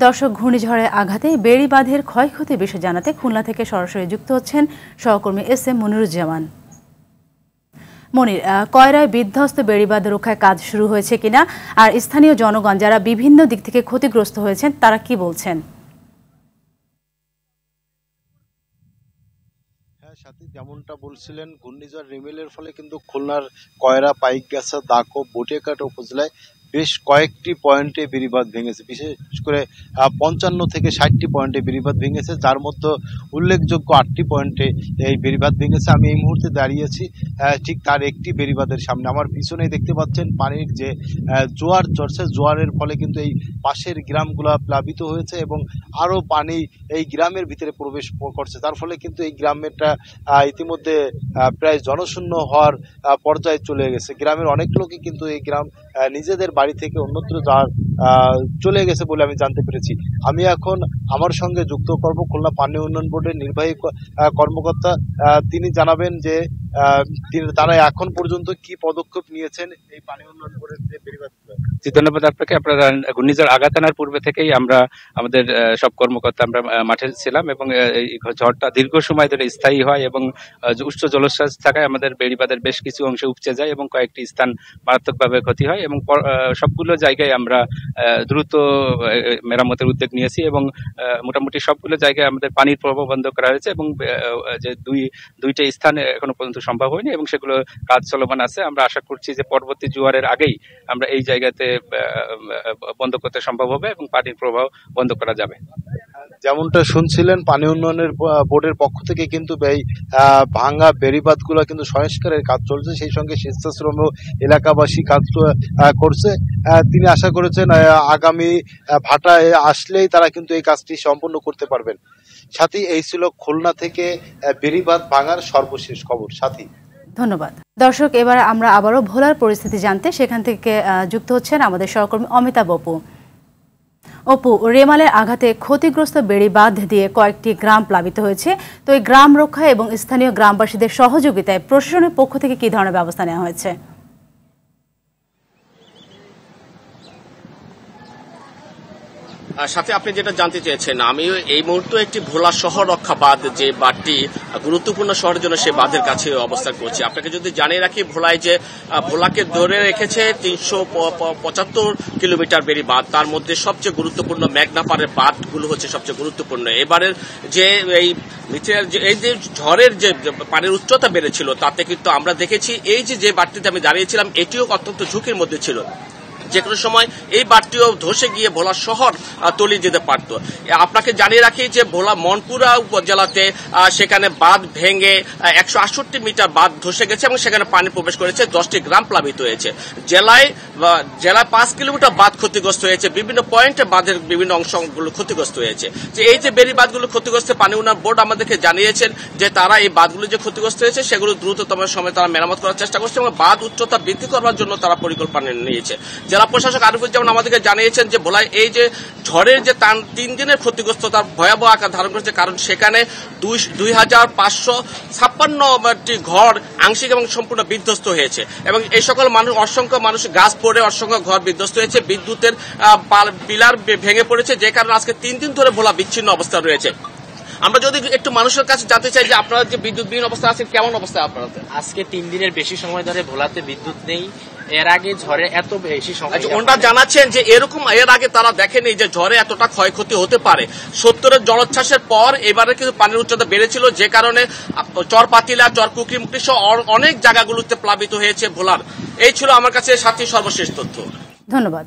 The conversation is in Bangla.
দর্শক, ঘূর্ণিঝড়ের আঘাতে বেড়িবাঁধের ক্ষয়ক্ষতির বিষয়ে জানাতে খুলনা থেকে সরাসরি যুক্ত হচ্ছেন সহকর্মী SM মনিরুজ্জামান। মনির, কয়রায় বিধ্বস্ত বেড়িবাঁধ রক্ষায় কাজ শুরু হয়েছে কিনা, আর স্থানীয় জনগণ যারা বিভিন্ন দিক থেকে ক্ষতিগ্রস্ত হয়েছেন তারা কি বলছেন? যেমনটা বলছিলেন, ঘূর্ণিঝড় রিমেলের ফলে কিন্তু খুলনার কয়রা, পাইকগাছা, দাকো, বটিয়াঘাটা উপজেলায় বেশ কয়েকটি পয়েন্টে বেড়িবাঁধ ভেঙেছে। বিশেষ করে 55 থেকে 60টি পয়েন্টে বেড়িবাঁধ ভেঙেছে, যার মধ্যে উল্লেখযোগ্য 8টি পয়েন্টে এই বেড়িবাঁধ ভেঙেছে। আমি এই মুহূর্তে দাঁড়িয়েছি ঠিক তার একটি বেড়িবাঁধের সামনে। আমার পিছনেই দেখতে পাচ্ছেন পানির যে জোয়ার চড়ছে, জোয়ারের ফলে কিন্তু এই পাশের গ্রামগুলো প্লাবিত হয়েছে এবং আরও পানি এই গ্রামের ভিতরে প্রবেশ করছে। তার ফলে কিন্তু এই গ্রামেরটা ইতিমধ্যে প্রায় জনশূন্য হওয়ার পর্যায়ে চলে গেছে। গ্রামের অনেক লোকই কিন্তু এই গ্রাম নিজেদের বাড়ি থেকে অন্যত্র যাওয়ার চলে গেছে বলে আমি জানতে পেরেছি। আমি এখন আমার সঙ্গে যুক্ত করব খুলনা পানি উন্নয়ন বোর্ডের নির্বাহী কর্মকর্তা। তিনি জানাবেন যে তারা এখন পর্যন্ত কি পদক্ষেপ নিয়েছেন এই পানি উন্নয়ন বোর্ডের যে বেড়িবাঁধগুলো। ধন্যবাদ আপনাকে। আপনারা ঘূর্ণিঝড় আঘাত আনার পূর্বে থেকেই আমরা আমাদের সব কর্মকর্তা আমরা মাঠে ছিলাম এবং এই ঝড়টা দীর্ঘ সময় ধরে স্থায়ী হয় এবং উচ্চ জলোচ্ছ্বাস থাকায় আমাদের বেড়িবাঁধের বেশ কিছু অংশ উপচে যায় এবং কয়েকটি স্থান মারাত্মকভাবে ক্ষতি হয় এবং সবগুলো জায়গায় আমরা দ্রুত মেরামতের উদ্যোগ নিয়েছি এবং মোটামুটি সবগুলো জায়গায় আমাদের পানির প্রবাহ বন্ধ করা হয়েছে এবং যে দুইটা স্থানে এখনো পর্যন্ত সম্ভব হয়নি এবং সেগুলো কাজ চলমান আছে। আমরা আশা করছি যে পরবর্তী জোয়ারের আগেই আমরা এই জায়গাতে বন্ধ করতে সম্ভব হবে এবং পানির প্রবাহ বন্ধ করা যাবে। যেমনটা শুনছিলেন, পানি উন্নয়নের বোর্ডের পক্ষ থেকে কিন্তু এই ভাঙা বেড়িবাঁধগুলো কিন্তু সংস্কারের কাজ চলছে, সেই সঙ্গে স্বেচ্ছাশ্রম এলাকাবাসী কাজ করছে। তিনি আশা করেছেন আগামী ভাটায় আসলেই তারা কিন্তু এই কাজটি সম্পন্ন করতে পারবেন। সাথী, এই ছিল খুলনা থেকে বেড়িবাঁধ ভাঙার সর্বশেষ খবর। সাথী, ধন্যবাদ। দর্শক, এবার আমরা আবারও ভোলার পরিস্থিতি জানতে সেখান থেকে যুক্ত হচ্ছেন আমাদের সহকর্মী অমিতাভ অপু। রেমালের আঘাতে ক্ষতিগ্রস্ত বেড়িবাঁধ দিয়ে কয়েকটি গ্রাম প্লাবিত হয়েছে। তো এই গ্রাম রক্ষা এবং স্থানীয় গ্রামবাসীদের সহযোগিতায় প্রশাসনের পক্ষ থেকে কি ধরনের ব্যবস্থা নেওয়া হয়েছে? সাথে আপনি যেটা জানতে চেয়েছেন, আমি এই মুহূর্তে একটি ভোলা শহর রক্ষা বাঁধ, যে বাঁধটি গুরুত্বপূর্ণ শহরের জন্য সেই বাঁধের কাছে অবস্থান করছি। আপনাকে যদি জানিয়ে রাখি, ভোলায় যে ভোলাকে ধরে রেখেছে 375 কিলোমিটার বেড়ি বাঁধ, তার মধ্যে সবচেয়ে গুরুত্বপূর্ণ মেঘনাপাড়ের বাঁধগুলো হচ্ছে সবচেয়ে গুরুত্বপূর্ণ। এবারের যে এই যে ঝড়ের যে পানির উচ্চতা বেড়েছিল, তাতে কিন্তু আমরা দেখেছি এই যে বাঁধটিতে আমি দাঁড়িয়েছিলাম, এটিও অত্যন্ত ঝুঁকির মধ্যে ছিল। যে কোনো সময় এই বাঁধটিও ধসে গিয়ে ভোলা শহর তলিয়ে যেতে পারত। আপনাকে জানিয়ে রাখি যে ভোলা মনপুরা উপজেলাতে সেখানে বাঁধ ভেঙে 168 মিটার বাঁধ ধসে গেছে এবং সেখানে পানি প্রবেশ করেছে, 10টি গ্রাম প্লাবিত হয়েছে। জেলায় 5 কিলোমিটার বাঁধ ক্ষতিগ্রস্ত হয়েছে, বিভিন্ন পয়েন্টে বাঁধের বিভিন্ন অংশগুলো ক্ষতিগ্রস্ত হয়েছে। যে এই যে বেড়ি বাঁধগুলো ক্ষতিগ্রস্ত, পানি উন্নয়ন বোর্ড আমাদেরকে জানিয়েছেন যে তারা এই বাঁধগুলো যে ক্ষতিগ্রস্ত হয়েছে সেগুলো দ্রুততম সময়ে তারা মেরামত করার চেষ্টা করছে এবং বাঁধ উচ্চতা বৃদ্ধি করার জন্য তারা পরিকল্পনা নিয়েছে। জেলা প্রশাসক আরিফুজ্জামান আমাদেরকে জানিয়েছেন যে ভোলায় এই যে ঝড়ের যে 3 দিনের ক্ষতিগ্রস্ততার ভয়াবহ আকার ধারণ করেছে, কারণ সেখানে 2556টি ঘর আংশিক এবং সম্পূর্ণ বিধ্বস্ত হয়েছে এবং এই সকল মানুষ, অসংখ্য মানুষ গাছ পড়ে অসংখ্য ঘর বিধ্বস্ত হয়েছে, বিদ্যুতের পিলার ভেঙে পড়েছে, যে কারণে আজকে 3 দিন ধরে ভোলা বিচ্ছিন্ন অবস্থা রয়েছে। আমরা যদি একটু মানুষের কাছে জানতে চাই যে আপনারা যে বিদ্যুৎবিহীন অবস্থা আছে, কেমন অবস্থা আপনাদের? আজকে 3 দিনের বেশি সময় ধরে ভোলাতে বিদ্যুৎ নেই। এর আগে ঝড়ে এত বেশি সময়, ওনারা জানাচ্ছেন যে এরকম এর আগে তারা দেখেনি যে ঝড়ে এতটা ক্ষয়ক্ষতি হতে পারে। 70-এর জলোচ্ছ্বাসের পর এবারে কিন্তু পানির উচ্চতা বেড়েছিল, যে কারণে চরপাতিলা, চরকুকরিমুখী সহ অনেক জায়গাগুলোতে প্লাবিত হয়েছে ভোলার। এই ছিল আমার কাছে সাথী সর্বশেষ তথ্য। ধন্যবাদ।